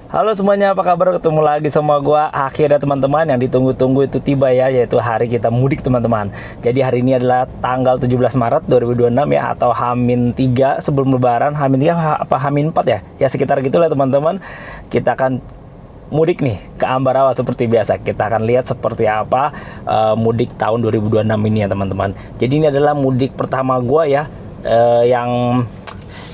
Halo semuanya, apa kabar? Ketemu lagi sama gua. Akhirnya teman-teman, yang ditunggu-tunggu itu tiba ya, yaitu hari kita mudik teman-teman. Jadi hari ini adalah tanggal 17 Maret 2026 ya, atau H-3 sebelum lebaran. H-3 apa H-4 ya? Ya sekitar gitulah teman-teman. Kita akan mudik nih ke Ambarawa seperti biasa. Kita akan lihat seperti apa mudik tahun 2026 ini ya teman-teman. Jadi ini adalah mudik pertama gua ya,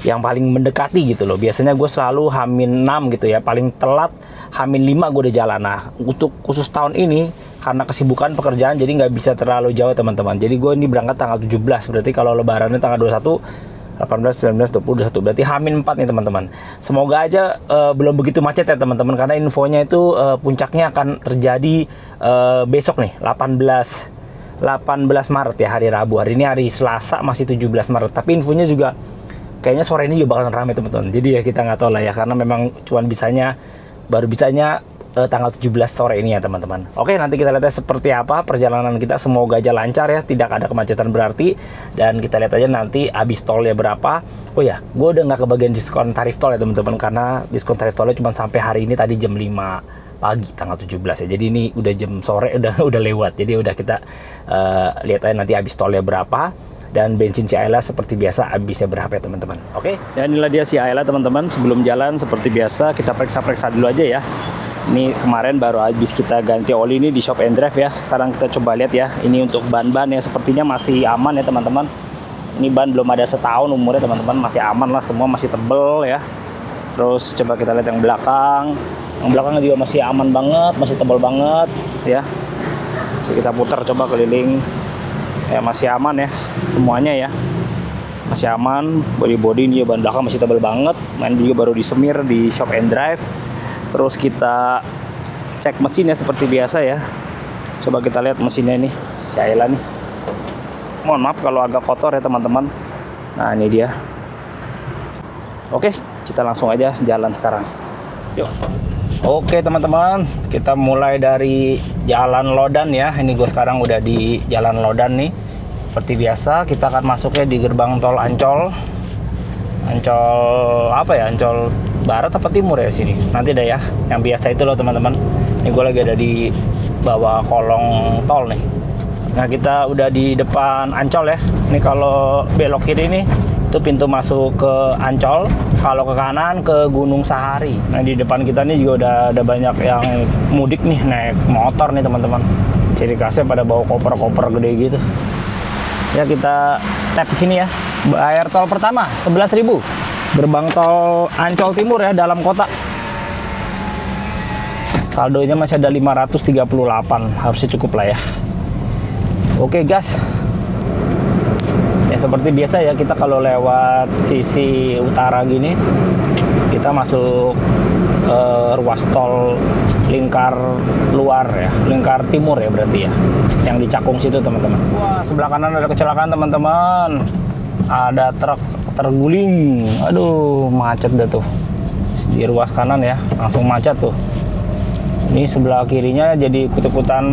yang paling mendekati gitu loh. Biasanya gue selalu H-6 gitu ya, paling telat H-5 gue udah jalan. Nah untuk khusus tahun ini karena kesibukan pekerjaan jadi nggak bisa terlalu jauh teman-teman. Jadi gue ini berangkat tanggal 17, berarti kalau lebarannya tanggal 21, 18, 19, 20, 21, berarti H-4 nih teman-teman. Semoga aja belum begitu macet ya teman-teman, karena infonya itu puncaknya akan terjadi besok nih 18 Maret ya, hari Rabu. Hari ini hari Selasa masih 17 Maret, tapi infonya juga kayaknya sore ini juga bakalan ramai teman-teman. Jadi ya kita nggak tahu lah ya, karena memang baru bisanya tanggal 17 sore ini ya teman-teman. Oke, nanti kita lihat seperti apa perjalanan kita. Semoga aja lancar ya, tidak ada kemacetan berarti. Dan kita lihat aja nanti habis tolnya berapa. Oh ya, gue udah nggak kebagian diskon tarif tol ya teman-teman, karena diskon tarif tolnya cuma sampai hari ini tadi jam 5 pagi tanggal 17 ya. Jadi ini udah jam sore, udah lewat. Jadi udah kita lihat aja nanti habis tolnya berapa. Dan bensin si Ayla seperti biasa habisnya berapa ya teman-teman. Oke, dan inilah dia si Ayla teman-teman. Sebelum jalan seperti biasa kita periksa-periksa dulu aja ya. Ini kemarin baru habis kita ganti oli ini di Shop and Drive ya. Sekarang kita coba lihat ya. Ini untuk ban-ban ya, sepertinya masih aman ya teman-teman. Ini ban belum ada setahun umurnya teman-teman, masih aman lah, semua masih tebel ya. Terus coba kita lihat yang belakang. Yang belakang juga masih aman banget, masih tebal banget ya. Jadi kita putar coba keliling. Ya masih aman ya semuanya ya, masih aman. Body ini ban belakang masih tebal banget, main juga baru disemir di Shop and Drive. Terus kita cek mesinnya seperti biasa ya. Coba kita lihat mesinnya nih si Ayla nih. Mohon maaf kalau agak kotor ya teman-teman. Nah ini dia. Oke, kita langsung aja jalan sekarang, yuk. Oke teman-teman, kita mulai dari Jalan Lodan ya. Ini gue sekarang udah di Jalan Lodan nih. Seperti biasa kita akan masuknya di gerbang tol Ancol. Ancol apa ya? Ancol Barat apa Timur ya sini? Nanti dah ya. Yang biasa itu loh teman-teman. Ini gue lagi ada di bawah kolong tol nih. Nah kita udah di depan Ancol ya. Ini kalau belok kiri nih itu pintu masuk ke Ancol. Kalau ke kanan ke Gunung Sahari. Nah di depan kita nih juga udah ada banyak yang mudik nih naik motor nih teman-teman. Ciri khasnya pada bawa koper-koper gede gitu. Ya kita tap di sini ya. Bayar tol pertama 11.000. Gerbang tol Ancol Timur ya, dalam kota. Saldonya masih ada 538. Harusnya cukup lah ya. Oke gas. Ya seperti biasa ya, kita kalau lewat sisi utara gini kita masuk ruas tol lingkar luar ya, lingkar timur ya berarti ya, yang di Cakung situ teman-teman. Wah sebelah kanan ada kecelakaan teman-teman, ada truk terguling. Aduh macet dah tuh di ruas kanan ya, langsung macet tuh. Ini sebelah kirinya jadi ikut-ikutan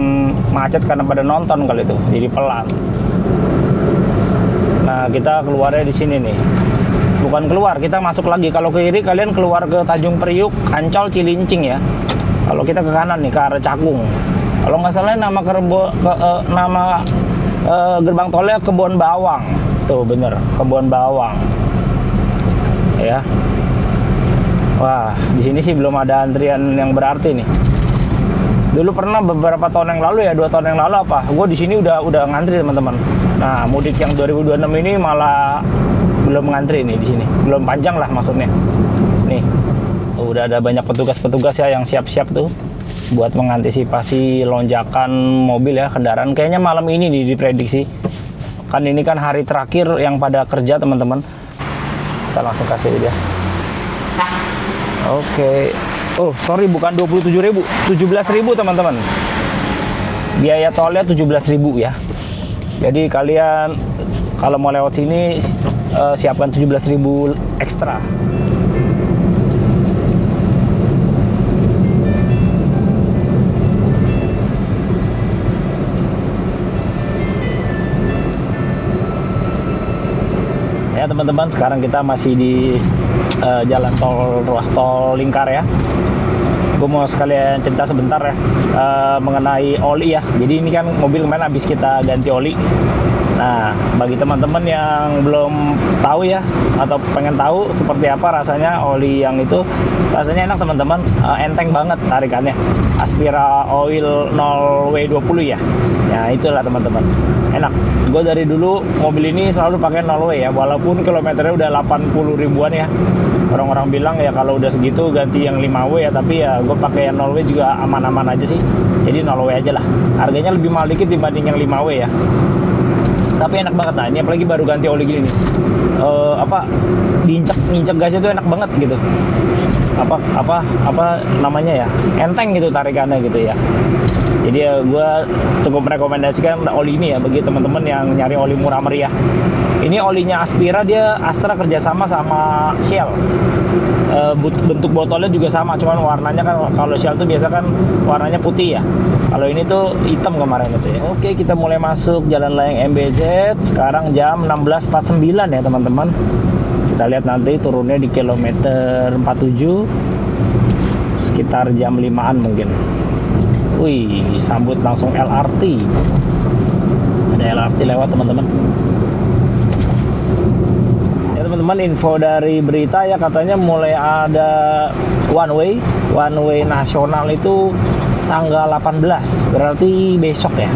macet karena pada nonton kali itu, jadi pelan. Nah kita keluarnya di sini nih, bukan keluar, kita masuk lagi. Kalau ke kiri kalian keluar ke Tanjung Priuk, Ancol, Cilincing ya. Kalau kita ke kanan nih ke arah Cakung. Kalau nggak salah nama gerbang tolnya Kebon Bawang. Tuh bener, Kebon Bawang. Ya. Wah di sini sih belum ada antrian yang berarti nih. Dulu pernah beberapa tahun yang lalu ya, 2 tahun yang lalu apa, gue di sini udah ngantri teman-teman. Nah mudik yang 2026 ini malah belum ngantri nih di sini, belum panjang lah maksudnya. Nih tuh udah ada banyak petugas-petugas ya yang siap-siap tuh buat mengantisipasi lonjakan mobil ya, kendaraan. Kayaknya malam ini diprediksi. Kan ini kan hari terakhir yang pada kerja teman-teman. Kita langsung kasih dia. Oke. Oh sorry, bukan 27.000, 17.000 teman-teman. Biaya tolnya 17.000 ya. Jadi kalian kalau mau lewat sini siapkan 17.000 ekstra. Ya teman-teman, sekarang kita masih di jalan tol, ruas tol lingkar ya. gue mau sekalian cerita sebentar ya mengenai oli ya. Jadi ini kan mobil kemarin habis kita ganti oli. Nah, bagi teman-teman yang belum tahu ya, atau pengen tahu seperti apa rasanya oli yang itu, rasanya enak teman-teman, enteng banget tarikannya. Aspira Oil 0W20 ya. Ya itulah teman-teman, enak. Gue dari dulu mobil ini selalu pakai 0W ya, walaupun kilometernya udah 80 ribuan ya. Orang-orang bilang ya kalau udah segitu ganti yang 5W ya, tapi ya gue pakai yang 0W juga aman-aman aja sih. Jadi 0W aja lah. Harganya lebih mahal dikit dibanding yang 5W ya. Tapi enak banget. Nah, ini apalagi baru ganti oli gini nih. Diinjak gasnya tuh enak banget gitu. Apa namanya ya? Enteng gitu tarikannya gitu ya. Jadi ya gue cukup merekomendasikan oli ini ya bagi teman-teman yang nyari oli murah meriah. Ini olinya Aspira, dia Astra kerjasama sama Shell. Bentuk botolnya juga sama, cuman warnanya kan kalau Shell tuh biasa kan warnanya putih ya. Kalau ini tuh hitam kemarin itu ya. Oke, kita mulai masuk Jalan Layang MBZ. Sekarang jam 16.49 ya teman-teman. Kita lihat nanti turunnya di kilometer 47 sekitar jam 5-an mungkin. Wih, sambut langsung LRT. Ada LRT lewat teman-teman. Ya teman-teman, info dari berita ya, katanya mulai ada one way nasional itu tanggal 18, berarti besok ya.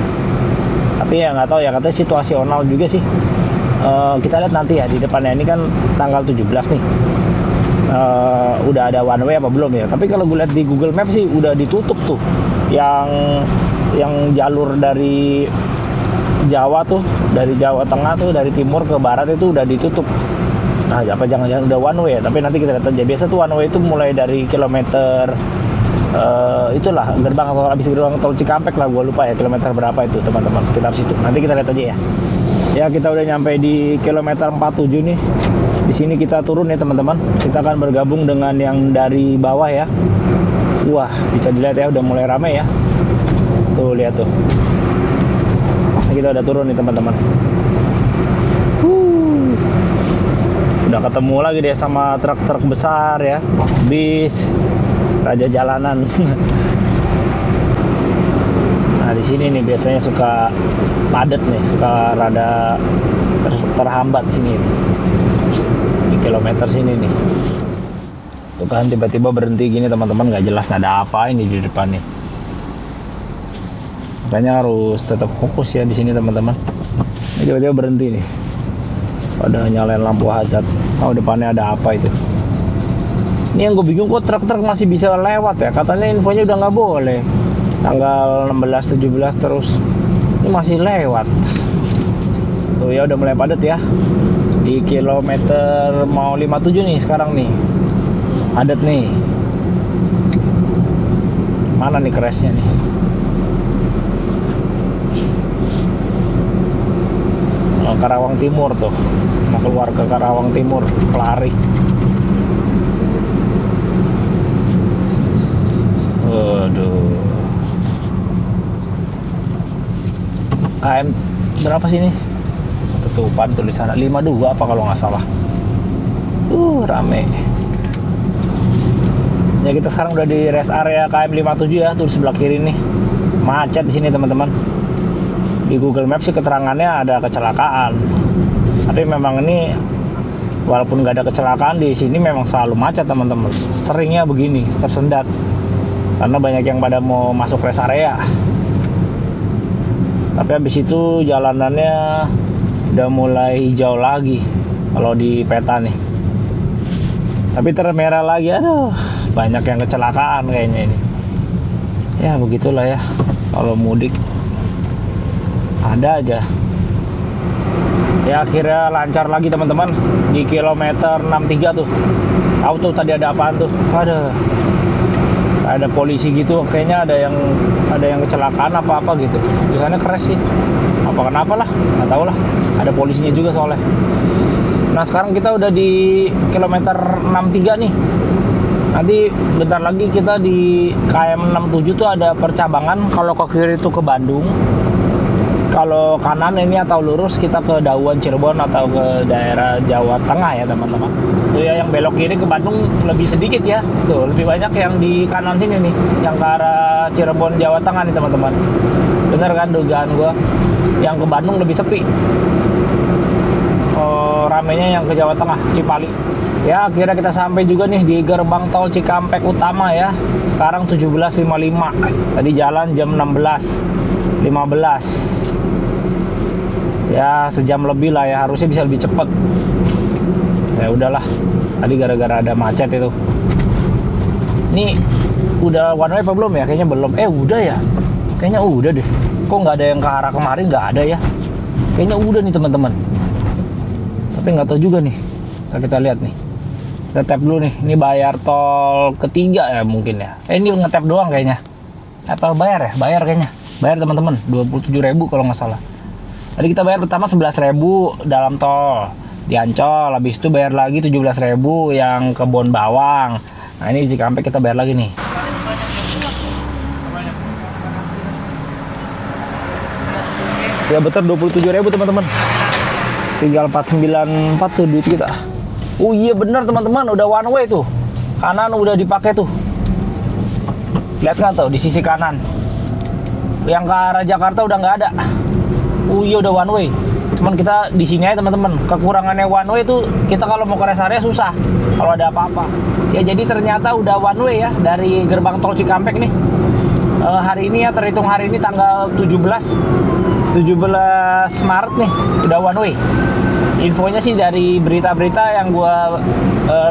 Tapi ya nggak tahu ya, katanya situasional juga sih. Kita lihat nanti ya di depannya. Ini kan tanggal 17 nih. Udah ada one way apa belum ya? Tapi kalau gue lihat di Google Maps sih udah ditutup tuh. Yang jalur dari Jawa tuh, dari Jawa Tengah tuh, dari timur ke barat itu udah ditutup. Nah, apa jangan-jangan udah one way ya? Tapi nanti kita lihat aja. Biasa tuh one way itu mulai dari kilometer itulah gerbang atau habis gerbang tol Cikampek lah, gue lupa ya kilometer berapa itu teman-teman, sekitar situ. Nanti kita lihat aja ya. Ya, kita udah nyampe di kilometer 47 nih. Di sini kita turun ya teman-teman. Kita akan bergabung dengan yang dari bawah ya. Wah, bisa dilihat ya udah mulai ramai ya. Tuh lihat tuh. Nah, kita udah turun nih teman-teman. Udah ketemu lagi deh sama truk-truk besar ya, bis, raja jalanan. Nah, di sini nih biasanya suka padat nih, suka rada terhambat sini. Di kilometer sini nih. Tuh kan tiba-tiba berhenti gini teman-teman, nggak jelas ada apa ini di depan nih. Makanya harus tetap fokus ya di sini teman-teman. Ini tiba-tiba berhenti nih. Pada nyalain lampu hazard. Oh, depannya ada apa itu? Ini yang gue bingung, kok truk-truk masih bisa lewat ya? Katanya infonya udah nggak boleh. Tanggal 16, 17 terus. Ini masih lewat. Tuh ya udah mulai padat ya. Di kilometer mau 57 nih sekarang nih. Padat nih. Mana nih crashnya nih? Karawang Timur tuh, mau keluar ke Karawang Timur, pelari. Waduh. KM berapa sih ini? Ketupan tulisan 52 apa kalau nggak salah. Rame. Ya, kita sekarang udah di rest area KM 57 ya, tuh di sebelah kiri nih. Macet di sini teman-teman. Di Google Maps sih keterangannya ada kecelakaan. Tapi memang ini walaupun nggak ada kecelakaan, di sini memang selalu macet teman-teman. Seringnya begini, tersendat. Karena banyak yang pada mau masuk rest area. Tapi habis itu jalanannya udah mulai hijau lagi kalau di peta nih. Tapi termerah lagi, aduh, banyak yang kecelakaan kayaknya ini. Ya begitulah ya, kalau mudik ada aja. Ya akhirnya lancar lagi teman-teman di kilometer 63 tuh. Tahu tuh tadi ada apaan tuh? Ada polisi gitu, kayaknya ada yang kecelakaan apa gitu. Biasanya crash sih. Kenapa lah? Nggak tahu lah. Ada polisinya juga soalnya. Nah, sekarang kita udah di kilometer 63 nih. Nanti bentar lagi kita di KM 67 tuh ada percabangan. Kalau ke kiri itu ke Bandung, kalau kanan ini atau lurus kita ke Dauan Cirebon atau ke daerah Jawa Tengah ya teman-teman. Tuh ya, yang belok kiri ke Bandung lebih sedikit ya. Tuh lebih banyak yang di kanan sini nih, yang ke arah Cirebon Jawa Tengah nih teman-teman. Bener kan dugaan gua? Yang ke Bandung lebih sepi. Ramenya yang ke Jawa Tengah, Cipali. Ya, akhirnya kita sampai juga nih di gerbang tol Cikampek Utama ya. Sekarang 17.55. Tadi jalan jam 16.15. Ya, sejam lebih lah ya, harusnya bisa lebih cepat. Ya udahlah. Tadi gara-gara ada macet itu. Ini udah one way apa belum ya? Kayaknya belum. Udah ya. Kayaknya udah deh. Kok nggak ada yang ke arah kemarin? Nggak ada ya. Kayaknya udah nih teman-teman. Tapi nggak tahu juga nih. Kita lihat nih. Kita tap dulu nih. Ini bayar tol ketiga ya mungkin ya. Ini ngetap doang kayaknya. Atau bayar ya? Bayar kayaknya. Bayar teman-teman. 27.000 kalau nggak salah. Tadi kita bayar pertama 11.000 dalam tol di Ancol. Habis itu bayar lagi 17.000 yang ke Bon Bawang. Nah ini di Cikampek kita bayar lagi nih. Ya betul 27.000 teman-teman. Tinggal 494 tuh duit kita. Oh iya bener teman-teman, udah one way tuh. Kanan udah dipakai tuh. Lihat kan tuh di sisi kanan. Yang ke arah Jakarta udah nggak ada. Oh iya udah one way. Cuman kita di sini aja teman-teman. Kekurangannya one way tuh kita kalau mau ke rest area susah kalau ada apa-apa. Ya jadi ternyata udah one way ya dari gerbang tol Cikampek nih. Hari ini ya, terhitung hari ini tanggal 17 Maret nih udah one way. Infonya sih dari berita-berita yang gue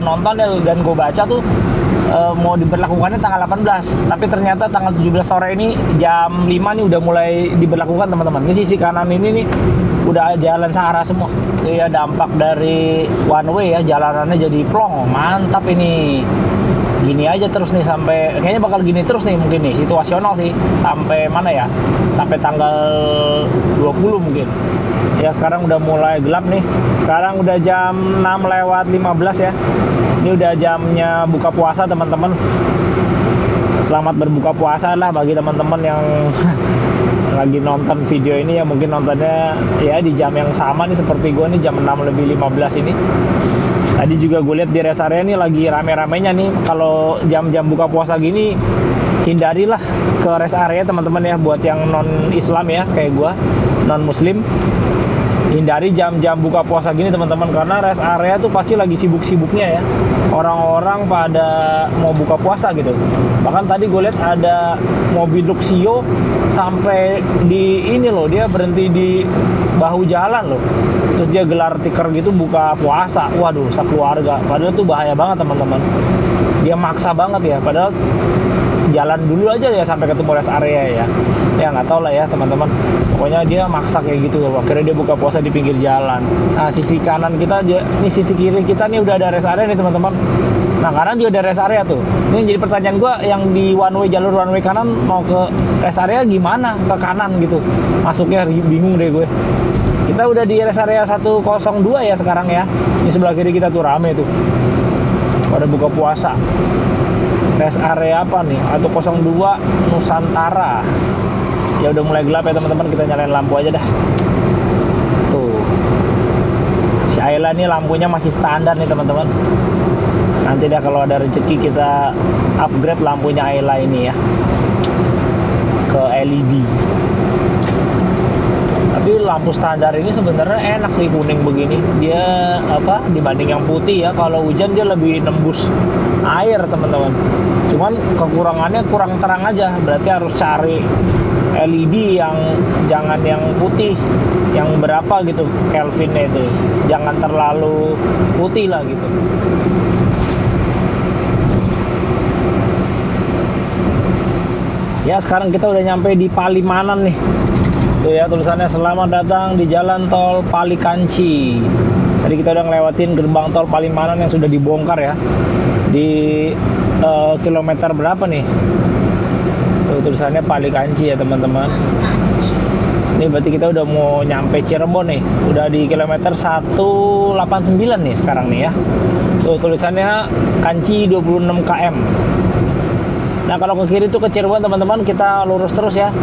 nonton ya, dan gue baca tuh mau diberlakukannya tanggal 18, tapi ternyata tanggal 17 sore ini jam 5 nih udah mulai diberlakukan teman-teman. Ini sisi kanan ini nih udah jalan searah semua. Itu ya dampak dari one way ya, jalanannya jadi plong. Mantap ini. Gini aja terus nih sampai, kayaknya bakal gini terus nih mungkin nih, situasional sih sampai mana ya, sampai tanggal 20 mungkin ya. Sekarang udah mulai gelap nih, sekarang udah jam 6:15 ya. Ini udah jamnya buka puasa teman-teman. Selamat berbuka puasa lah bagi teman-teman yang lagi nonton video ini ya, mungkin nontonnya ya di jam yang sama nih seperti gue nih, jam 6:15 ini. Tadi juga gue lihat di rest area nih lagi rame-ramenya nih. Kalau jam-jam buka puasa gini, hindarilah ke rest area teman-teman ya. Buat yang non-Islam ya kayak gue, non-Muslim, hindari jam-jam buka puasa gini teman-teman, karena rest area tuh pasti lagi sibuk-sibuknya ya. Orang-orang pada mau buka puasa gitu. Bahkan tadi gue lihat ada mobil Luxio sampai di ini loh, dia berhenti di bahu jalan loh. Terus dia gelar tikar gitu buka puasa. Waduh, sekeluarga. Padahal tuh bahaya banget teman-teman. Dia maksa banget ya. Padahal jalan dulu aja ya sampai ketemu rest area ya. Ya nggak tahu lah ya teman-teman. Pokoknya dia maksa kayak gitu. Akhirnya dia buka puasa di pinggir jalan. Nah sisi kanan kita, ini sisi kiri kita nih udah ada rest area nih teman-teman. Nah kanan juga ada rest area tuh. Ini jadi pertanyaan gue, yang di one way, jalur one way kanan mau ke rest area gimana ke kanan gitu. Masuknya bingung deh gue. Kita udah di rest area 102 ya sekarang ya. Di sebelah kiri kita tuh rame tuh. Pada buka puasa. Rest area apa nih? 102 Nusantara. Ya udah mulai gelap ya teman-teman, kita nyalain lampu aja dah. Tuh. Si Ayla nih lampunya masih standar nih teman-teman. Nanti dah kalau ada rezeki kita upgrade lampunya Ayla ini ya ke LED. Tapi lampu standar ini sebenarnya enak sih, kuning begini. Dia apa dibanding yang putih ya, kalau hujan dia lebih nembus air teman-teman. Cuman kekurangannya kurang terang aja. Berarti harus cari LED yang jangan yang putih, yang berapa gitu Kelvinnya itu. Jangan terlalu putih lah gitu. Ya sekarang kita udah nyampe di Palimanan nih. Tuh ya tulisannya selamat datang di jalan tol Palikanci. Tadi kita udah ngelewatin gerbang tol Palimanan yang sudah dibongkar ya. Di kilometer berapa nih? Tuh tulisannya Palikanci ya teman-teman. Ini berarti kita udah mau nyampe Cirebon nih. Udah di kilometer 189 nih sekarang nih ya. Tuh tulisannya Kanci 26 km. Nah kalau ke kiri tuh ke Cirebon teman-teman, kita lurus terus ya.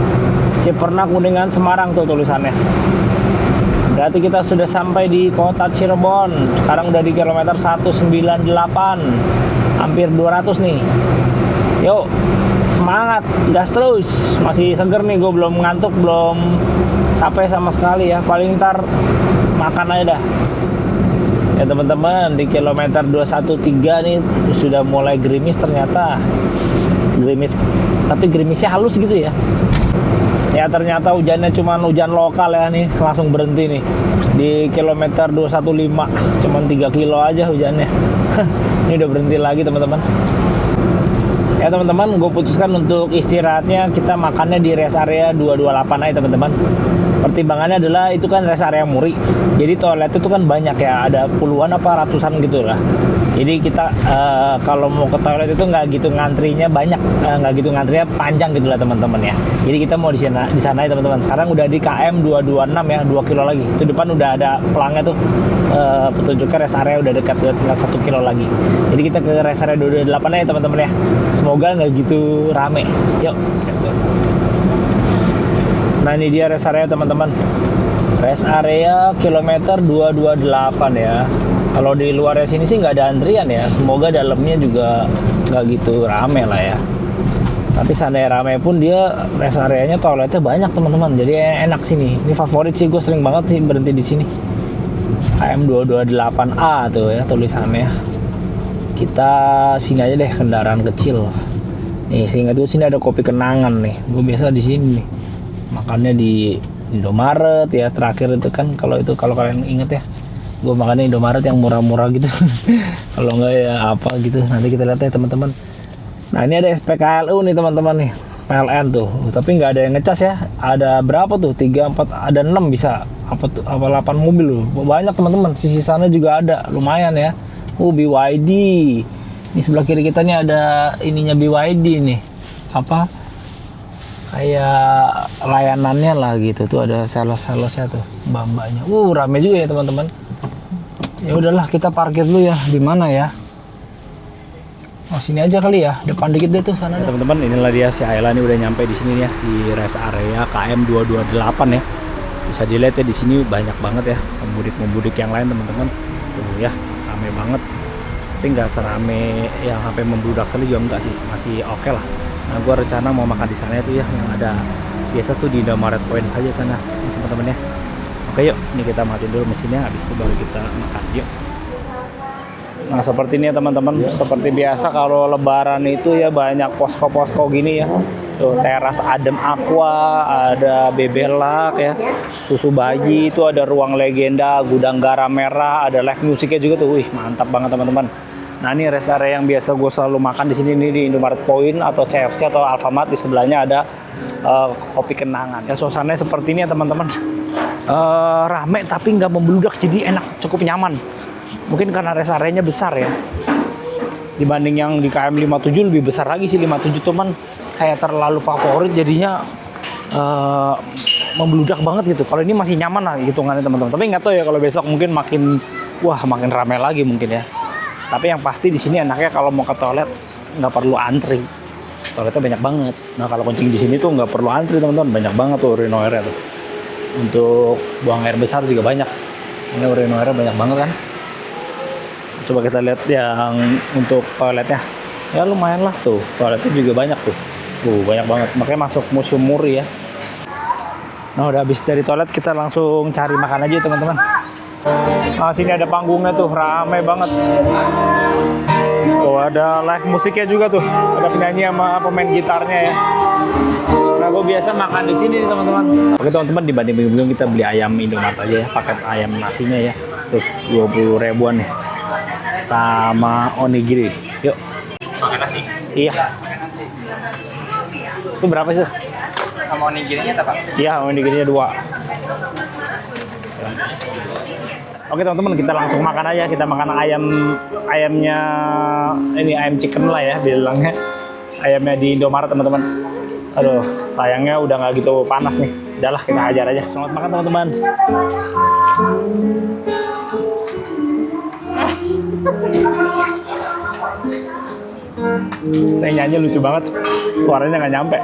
Ciperna, Kuningan, Semarang tuh tulisannya. Berarti kita sudah sampai di kota Cirebon. Sekarang udah di kilometer 198, hampir 200 nih. Yuk, semangat, gas terus. Masih seger nih, gue belum ngantuk, belum capek sama sekali ya. Paling ntar makan aja dah. Ya teman-teman, di kilometer 213 nih sudah mulai gerimis ternyata. Gerimis, tapi gerimisnya halus gitu ya. Ya ternyata hujannya cuma hujan lokal ya nih, langsung berhenti nih. Di kilometer 215, cuman 3 kilo aja hujannya. Ini udah berhenti lagi teman-teman. Ya teman-teman, gue putuskan untuk istirahatnya kita makannya di rest area 228 aja teman-teman. Pertimbangannya adalah itu kan rest area Muri, jadi toilet itu kan banyak ya, ada puluhan apa ratusan gitu lah. Jadi kita kalau mau ke toilet itu nggak gitu ngantrinya banyak, nggak gitu ngantrinya panjang gitu lah teman-teman ya. Jadi kita mau di sana ya teman-teman. Sekarang udah di KM 226 ya, 2 kilo lagi. Itu depan udah ada pelangnya tuh, petunjuknya rest area udah dekat, udah tinggal 1 kilo lagi. Jadi kita ke rest area 228 aja teman-teman ya. Semoga nggak gitu rame. Yuk, let's go. Nah ini dia rest area teman-teman. Rest area kilometer 228 ya. Kalau di luar sini sih nggak ada antrian ya. Semoga dalamnya juga nggak gitu rame lah ya. Tapi seandainya rame pun dia rest areanya toiletnya banyak teman-teman. Jadi enak sini. Ini favorit sih, gue sering banget sih berhenti di sini. KM 228A tuh ya tulisannya. Kita sini aja deh, kendaraan kecil. Nih seingat gue sini ada kopi kenangan nih. Gue biasa di sini nih. Makannya di Indomaret ya, terakhir itu kan, kalau kalian inget ya, gue makannya Indomaret yang murah-murah gitu. Kalau enggak ya apa gitu, nanti kita lihat ya teman-teman. Nah ini ada SPKLU nih teman-teman nih, PLN tuh, tapi nggak ada yang ngecas ya. Ada berapa tuh, 3, 4, ada 6 bisa, apa 8 mobil loh, banyak teman-teman. Sisi sana juga ada, lumayan ya. BYD, ini sebelah kiri kita nih ada ininya BYD nih, apa kayak layanannya lah gitu tuh, ada sales-salesnya tuh, mbak-mbaknya. Rame juga ya teman-teman. Ya udahlah, kita parkir dulu ya. Di mana ya? Oh sini aja kali ya, depan dikit deh tuh sana. Ya, teman-teman, inilah dia si Ayla nih udah nyampe di sini ya, di rest area KM 228 ya. Bisa dilihat ya di sini banyak banget ya pemudik-pemudik yang lain teman-teman. Tuh ya, rame banget. Tapi nggak serame yang sampai membludak sekali juga enggak sih, masih oke lah. Nah, gue rencana mau makan di sana itu ya, yang ada biasa tuh di Indomaret Point aja sana, teman-teman ya. Oke yuk, ini kita matiin dulu mesinnya, habis itu baru kita makan yuk. Nah seperti ini ya teman-teman, seperti biasa kalau Lebaran itu ya banyak posko-posko gini ya. Tuh teras adem aqua, ada bebelak ya, susu bayi, itu ada ruang legenda, gudang garam merah, ada live musiknya juga tuh. Wih mantap banget teman-teman. Nah ini rest area yang biasa gue selalu makan di sini nih, di Indomaret Point atau CFC atau Alfamart. Di sebelahnya ada kopi kenangan. Ya suasananya seperti ini ya teman-teman. Rame tapi nggak membludak, jadi enak, cukup nyaman. Mungkin karena rest areanya besar ya. Dibanding yang di KM 57 lebih besar lagi sih. 57 teman kayak terlalu favorit, jadinya membludak banget gitu. Kalau ini masih nyaman lah hitungannya teman-teman. Tapi nggak tahu ya kalau besok mungkin makin rame lagi mungkin ya. Tapi yang pasti di sini enaknya kalau mau ke toilet nggak perlu antri. Toiletnya banyak banget. Nah kalau kencing di sini tuh nggak perlu antri teman-teman, banyak banget tuh urinoirnya tuh. Untuk buang air besar juga banyak. Ini urinoirnya banyak banget kan. Coba kita lihat yang untuk toiletnya. Ya lumayan lah tuh, toiletnya juga banyak tuh. Banyak banget. Makanya masuk Museum Muri ya. Nah udah habis dari toilet kita langsung cari makan aja teman-teman. Nah sini ada panggungnya tuh, rame banget. Oh ada live musiknya juga tuh, ada penyanyi sama pemain gitarnya ya. Nah gue biasa makan di sini nih teman-teman. Oke teman-teman, dibanding bingung kita beli ayam Indomaret aja ya, paket ayam nasinya ya. Tuh 20 ribuan nih, sama onigiri. Yuk. Makan nasi? Iya. Itu berapa sih? Sama onigirinya apa Pak? Iya, onigirinya 2. Oke teman-teman, kita langsung makan aja. Kita makan ayamnya ini, ayam chicken lah ya bilangnya. Ayamnya di Indomaret teman-teman. Aduh, sayangnya udah nggak gitu panas nih. Udahlah, kita hajar aja. Selamat makan teman-teman. Nyanyi lucu banget, suaranya nggak nyampe.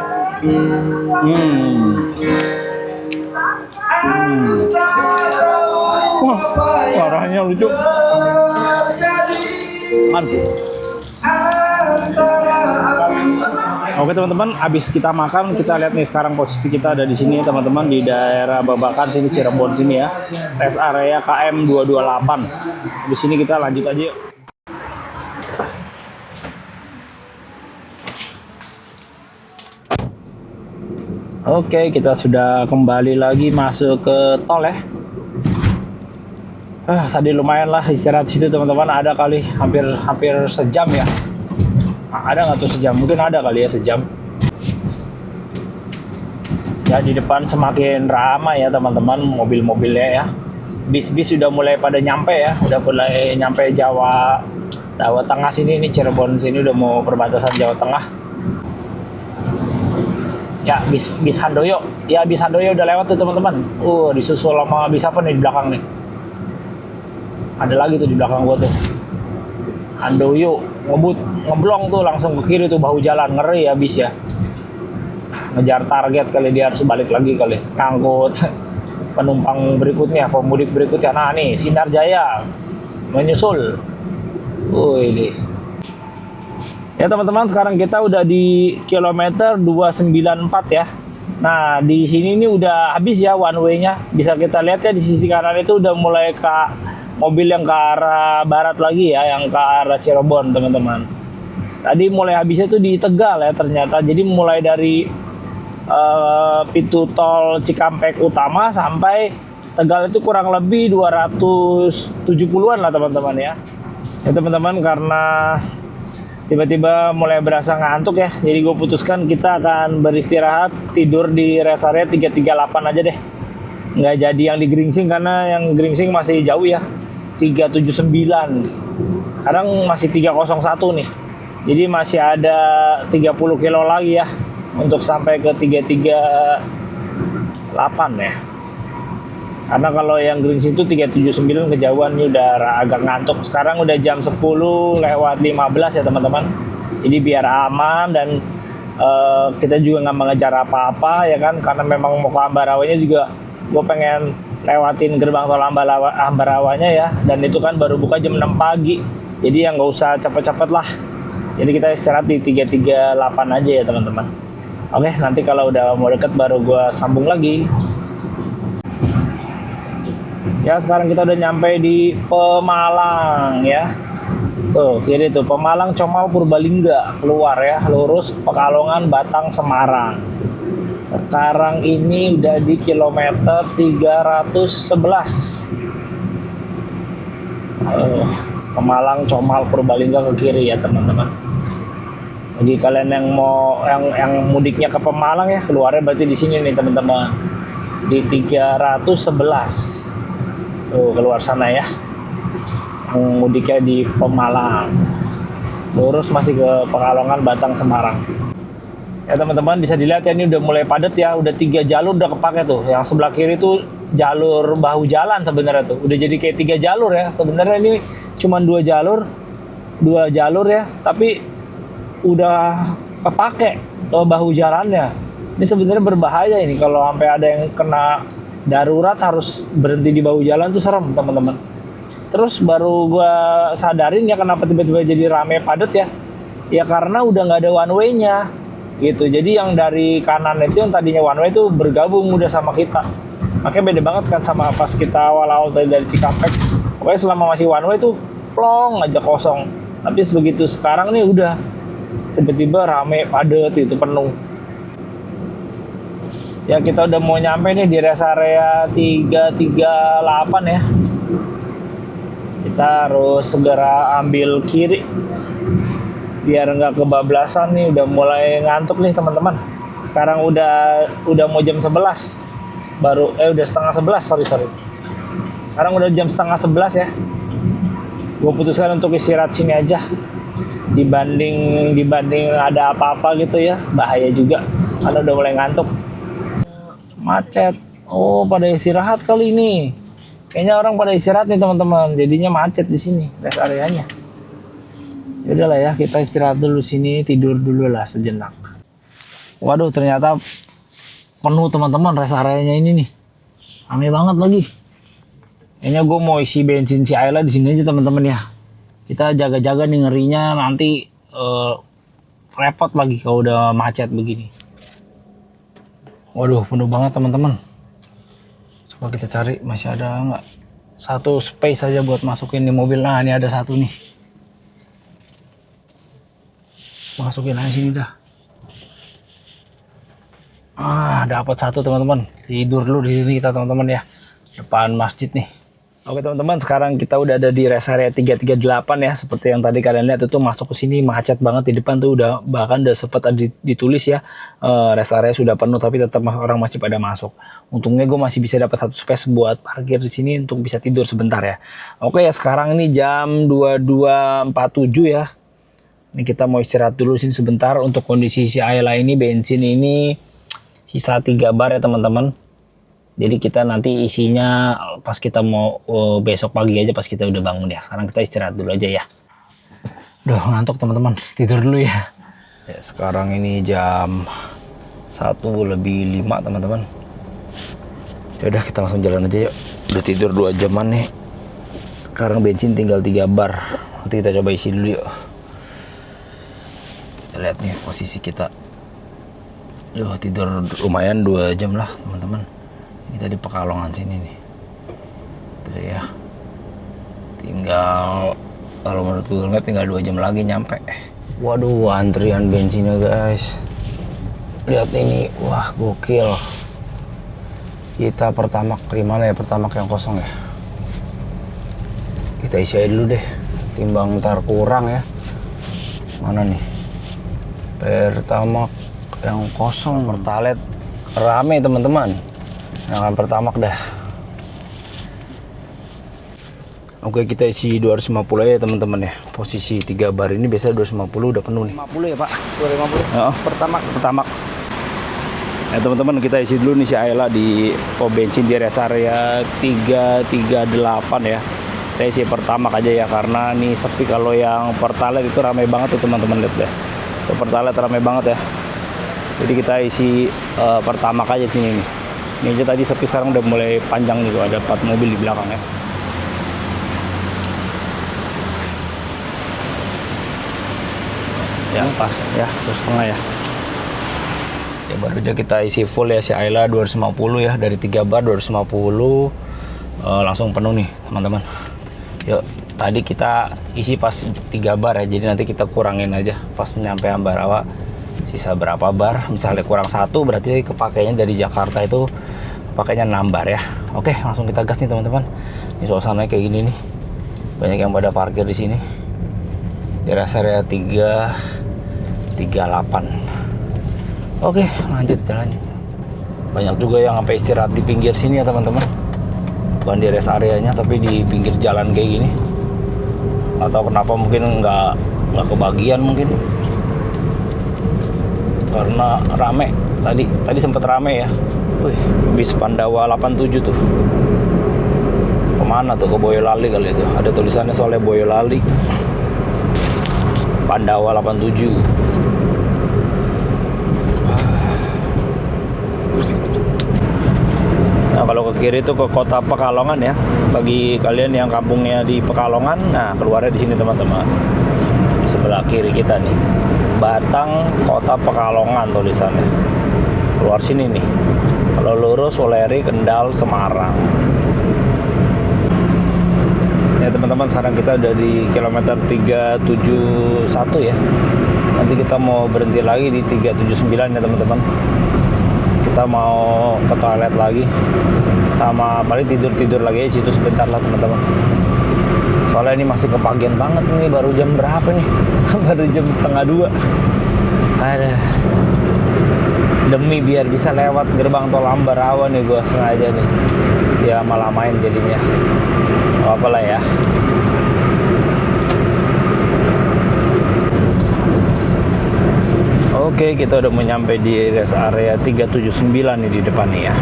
Wah, suaranya lucu. Oke teman-teman, habis kita makan, kita lihat nih sekarang posisi kita ada di sini teman-teman, di daerah Babakan sini, Cirebon sini ya. Rest area KM 228. Di sini kita lanjut aja yuk. Oke, kita sudah kembali lagi masuk ke tol ya. Tadi lumayan lah istirahat situ teman-teman, ada kali hampir sejam ya. Ada nggak tuh sejam? Mungkin ada kali ya sejam. Ya di depan semakin ramai ya teman-teman mobil-mobilnya ya. Bis-bis sudah mulai pada nyampe ya, udah mulai nyampe Jawa Tengah sini nih, Cirebon sini udah mau perbatasan Jawa Tengah. Ya bis Handoyo, ya bis Handoyo udah lewat tuh teman-teman. Disusul sama bis apa nih di belakang nih? Ada lagi tuh di belakang gua tuh. Handoyo ngeblong tuh langsung ke kiri tuh bahu jalan, ngeri ya bis ya. Ngejar target kali, dia harus balik lagi kali, ngangkut penumpang berikutnya, pemudik berikutnya. Nah nih Sinar Jaya menyusul. Ini ya teman-teman, sekarang kita udah di kilometer 294 ya. Nah di sini nih udah habis ya one way-nya. Bisa kita lihat ya di sisi kanan itu udah mulai ke mobil yang ke arah barat lagi ya, yang ke arah Cirebon teman-teman. Tadi mulai habisnya tuh di Tegal ya ternyata. Jadi mulai dari pintu tol Cikampek Utama sampai Tegal itu kurang lebih 270-an lah teman-teman ya. Ya teman-teman, karena tiba-tiba mulai berasa ngantuk ya, jadi gue putuskan kita akan beristirahat tidur di rest area 338 aja deh. Nggak jadi yang di Gringsing karena yang Gringsing masih jauh ya, 379. Sekarang masih 301 nih. Jadi masih ada 30 kilo lagi ya untuk sampai ke 338 ya. Karena kalau yang Gringsing itu 379 kejauhan, ini udah agak ngantuk. Sekarang udah jam 10 lewat 15 ya teman-teman. Jadi biar aman dan kita juga nggak mengejar apa-apa ya kan. Karena memang mau ke Ambarawanya juga gue pengen lewatin gerbang tol Ambarawanya ya. Dan itu kan baru buka jam 6 pagi. Jadi yang nggak usah cepet-cepet lah. Jadi kita istirahat di 338 aja ya teman-teman. Oke, nanti kalau udah mau deket baru gue sambung lagi. Ya sekarang kita udah nyampe di Pemalang ya. Tuh kiri tuh Pemalang, Comal, Purbalingga, keluar ya, lurus Pekalongan, Batang, Semarang. Sekarang ini udah di kilometer 311. Pemalang, Comal, Purbalingga ke kiri ya teman-teman. Bagi kalian yang mau yang mudiknya ke Pemalang ya, keluarnya berarti di sini nih teman-teman. Di 311. Tuh keluar sana ya, mudiknya di Pemalang, lurus masih ke Pekalongan, Batang, Semarang ya teman-teman. Bisa dilihat ya, ini udah mulai padat ya, udah 3 jalur udah kepake tuh. Yang sebelah kiri tuh jalur bahu jalan sebenarnya tuh udah jadi kayak 3 jalur ya. Sebenarnya ini cuma 2 jalur ya, tapi udah kepake bahu jalannya. Ini sebenarnya berbahaya ini, kalau sampai ada yang kena darurat harus berhenti di bahu jalan tuh serem teman-teman. Terus baru gua sadarin ya kenapa tiba-tiba jadi rame padat ya. Ya karena udah nggak ada one way-nya gitu. Jadi yang dari kanan itu yang tadinya one way itu bergabung udah sama kita. Makanya beda banget kan sama pas kita awal-awal dari Cikampek. Pokoknya selama masih one way tuh plong aja kosong. Tapi begitu sekarang nih udah tiba-tiba rame padat itu penuh. Ya kita udah mau nyampe nih di rest area 338 ya. Kita harus segera ambil kiri biar nggak kebablasan nih, udah mulai ngantuk nih teman-teman. Sekarang udah mau jam 11. Udah setengah 11, sorry. Sekarang udah jam setengah 11 ya. Gue putuskan untuk istirahat sini aja. Dibanding ada apa-apa gitu ya, bahaya juga. Karena udah mulai ngantuk. Macet. Pada istirahat kali ini. Kayaknya orang pada istirahat nih teman-teman. Jadinya macet di sini rest areanya. Ya udahlah ya, kita istirahat dulu sini, tidur dulu lah sejenak. Waduh, ternyata penuh teman-teman rest areanya ini nih. Rame banget lagi. Kayaknya gue mau isi bensin si Ayla di sini aja teman-teman ya. Kita jaga-jaga nih, ngerinya nanti repot lagi kalau udah macet begini. Waduh, penuh banget teman-teman. Coba kita cari masih ada nggak satu space aja buat masukin di mobil. Nah, ini ada satu nih. Masukin aja sini dah. Dapat satu teman-teman. Tidur dulu di sini kita teman-teman ya. Depan masjid nih. Oke teman-teman, sekarang kita udah ada di rest area 338 ya. Seperti yang tadi kalian lihat itu masuk ke sini macet banget di depan tuh, udah bahkan udah sempat ditulis ya rest area sudah penuh, tapi tetap orang masih pada masuk. Untungnya gue masih bisa dapat satu space buat parkir di sini untuk bisa tidur sebentar ya. Oke ya, sekarang ini jam 22.47 ya. Ini kita mau istirahat dulu sini sebentar. Untuk kondisi si Ayla ini, bensin ini sisa 3 bar ya teman-teman. Jadi kita nanti isinya pas kita mau besok pagi aja pas kita udah bangun ya. Sekarang kita istirahat dulu aja ya. Udah ngantuk teman-teman, tidur dulu ya. Sekarang ini jam 1:05 teman-teman. Yaudah kita langsung jalan aja yuk. Udah tidur 2 jaman nih. Sekarang bensin tinggal 3 bar. Nanti kita coba isi dulu yuk. Kita lihat nih posisi kita. Tidur lumayan 2 jam lah teman-teman. Kita di Pekalongan sini nih. Tuh ya. Tinggal, kalau menurut Google Map tinggal 2 jam lagi nyampe. Waduh, antrian bensinnya guys. Lihat ini, wah gokil. Kita Pertamax di mana ya? Pertamax yang kosong ya. Kita isi aja dulu deh. Timbang ntar kurang ya. Mana nih? Pertamax yang kosong. Pertalite rame teman-teman. Yang Pertamax dah. Oke, kita isi 250 ya teman-teman ya. Posisi 3 bar ini biasa 250 udah penuh nih. 50 ya Pak? 250. Pertamax. Ya teman-teman, kita isi dulu nih si Ayla di pom bensin di rest area 338 ya. Kita isi Pertamax aja ya, karena nih sepi. Kalau yang Pertalite itu ramai banget tuh teman-teman, lihat deh. Itu Pertalite ramai banget ya. Jadi kita isi Pertamax aja sini nih. Ini aja tadi sepi, sekarang udah mulai panjang nih, ada 4 mobil di belakang ya. Ya pas ya, terus setengah ya. Ya baru aja kita isi full ya si Ayla 250 ya, dari 3 bar 250 langsung penuh nih teman-teman. Yuk, tadi kita isi pas 3 bar ya, jadi nanti kita kurangin aja pas penyampaian Ambarawa. Sisa berapa bar, misalnya kurang 1 berarti kepakainya dari Jakarta itu pakainya 6 bar ya. Oke, langsung kita gas nih teman-teman. Ini suasananya kayak gini nih, banyak yang pada parkir di sini di rest area 338. Oke, lanjut jalan. Banyak juga yang sampai istirahat di pinggir sini ya teman-teman, bukan di rest areanya tapi di pinggir jalan kayak gini. Atau kenapa mungkin nggak kebagian mungkin karena rame. Tadi sempat rame ya. Wih, bis Pandawa 87 tuh. Kemana tuh? Ke Boyolali kali itu. Ada tulisannya soalnya Boyolali. Pandawa 87. Nah, kalau ke kiri itu ke kota Pekalongan ya. Bagi kalian yang kampungnya di Pekalongan, nah keluarnya di sini teman-teman. Di sebelah kiri kita nih. Batang, Kota Pekalongan tulisannya. Keluar sini nih. Kalau lurus Weleri, Kendal, Semarang. Ya teman-teman, sekarang kita udah di kilometer 371 ya. Nanti kita mau berhenti lagi di 379 ya teman-teman. Kita mau ke toilet lagi, sama paling tidur lagi di situ sebentar lah teman-teman. Soalnya ini masih kepagian banget nih, baru jam berapa nih? Baru jam 1:30. Ada. Demi biar bisa lewat gerbang tol Ambarawa nih, gua sengaja nih. Ya lama-lamain jadinya. Gak apa lah ya. Oke, kita udah nyampe di rest area 379 nih di depan nih ya.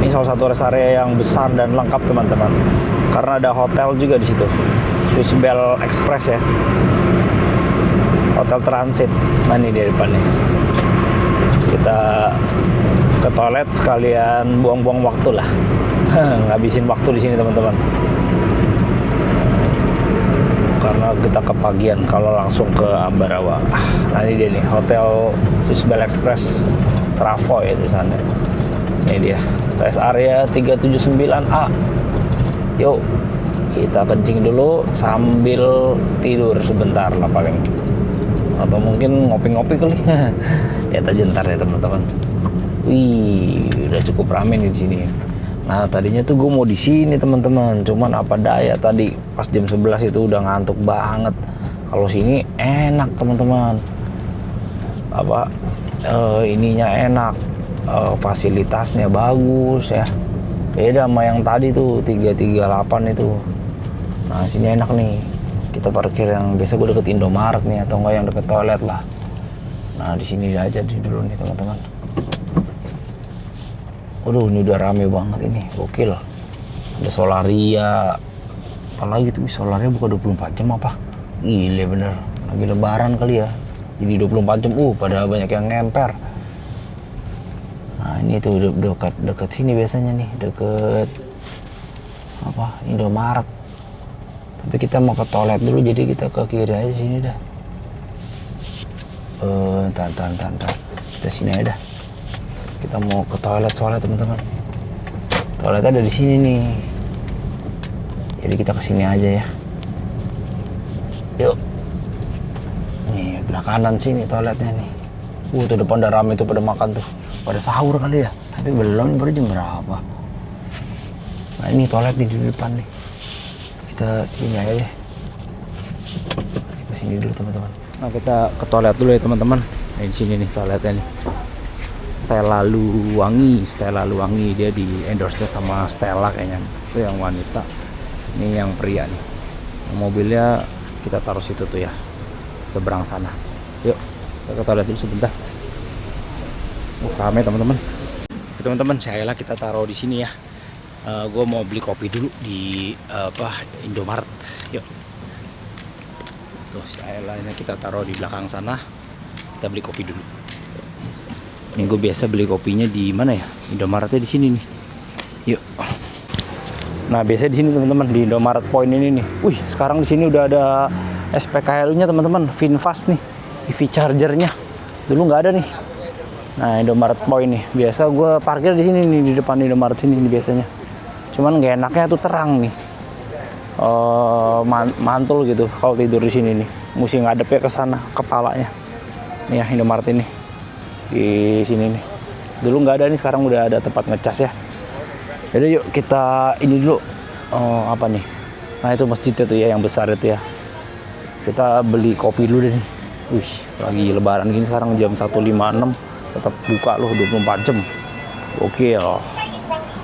Ini salah satu rest area yang besar dan lengkap teman-teman. Karena ada hotel juga di situ. Swiss Bell Express ya. Hotel transit. Nah ini di depan nih. kita ke toilet sekalian buang-buang waktu lah. Ngabisin waktu di sini teman-teman. Karena kita kepagian kalau langsung ke Ambarawa. Nah ini dia nih, Hotel Swiss Bell Express Travoy di sana. Ini dia, rest area 379A. Yuk, kita kencing dulu sambil tidur sebentar lah paling. Atau mungkin ngopi-ngopi kali. Ya aja ntar ya teman-teman. Wih, udah cukup rame nih di sini. Nah tadinya tuh gue mau di sini teman-teman, cuman apa daya tadi pas jam 11 itu udah ngantuk banget. Kalau sini enak teman-teman, apa ininya enak, fasilitasnya bagus ya. Beda sama yang tadi tuh 338 itu. Nah sini enak nih, kita parkir yang biasa gue deket Indomaret nih atau enggak yang deket toilet lah. Nah di sini aja dulu nih teman-teman. Waduh, ini udah rame banget ini, gokil. Ada Solaria, apalagi tuh Solaria buka 24 jam apa? Gile bener, lagi lebaran kali ya. Jadi 24 jam, pada banyak yang ngemper. Nah ini tuh dekat sini biasanya nih, deket apa Indomaret. Tapi kita mau ke toilet dulu, jadi kita ke kiri aja sini dah. Ntar. Kita sini aja dah. Kita mau ke toilet soalnya teman-teman. Toiletnya ada di sini nih. Jadi kita kesini aja ya. Yuk. Nih belah kanan sini toiletnya nih. Tuh depan udah rame tuh pada makan tuh. Pada sahur kali ya. Tapi belum, baru jam berapa. Nah ini toilet di depan nih. Kita sini aja deh. Kita sini dulu teman-teman. Nah kita ke toilet dulu ya teman-teman. Nah di sini nih toiletnya nih. Stella Luwangi, dia di endorse-nya sama Stella kayaknya. Itu yang wanita, ini yang pria nih. Mobilnya kita taruh situ tuh ya, seberang sana. Yuk kita ke toilet dulu sebentar. Rame teman-teman. Teman-teman, saya kita taruh di sini ya. Gue mau beli kopi dulu di Indomaret. Yuk. Tuh saya kita taruh di belakang sana. Kita beli kopi dulu. Ini gue biasa beli kopinya di mana ya? Indomaretnya di sini nih. Yuk. Nah biasanya di sini teman-teman, di Indomaret Point ini nih. Wih, sekarang di sini udah ada SPKLU-nya teman-teman, VinFast nih, EV chargernya. Dulu nggak ada nih. Nah Indomaret Point nih, biasa gue parkir di sini nih, di depan Indomaret sini nih biasanya. Cuman nggak enaknya tuh terang nih, mantul gitu kalau tidur di sini nih. Mesti ngadepnya ke sana kepalanya. Nih ya Indomaret ini. Di sini nih dulu nggak ada nih, sekarang udah ada tempat ngecas ya. Jadi yuk kita ini dulu apa nih, nah itu masjidnya tuh ya yang besar itu ya. Kita beli kopi dulu deh nih. Wih lagi lebaran gini sekarang jam 1.56 tetap buka loh 24 jam. Oke loh,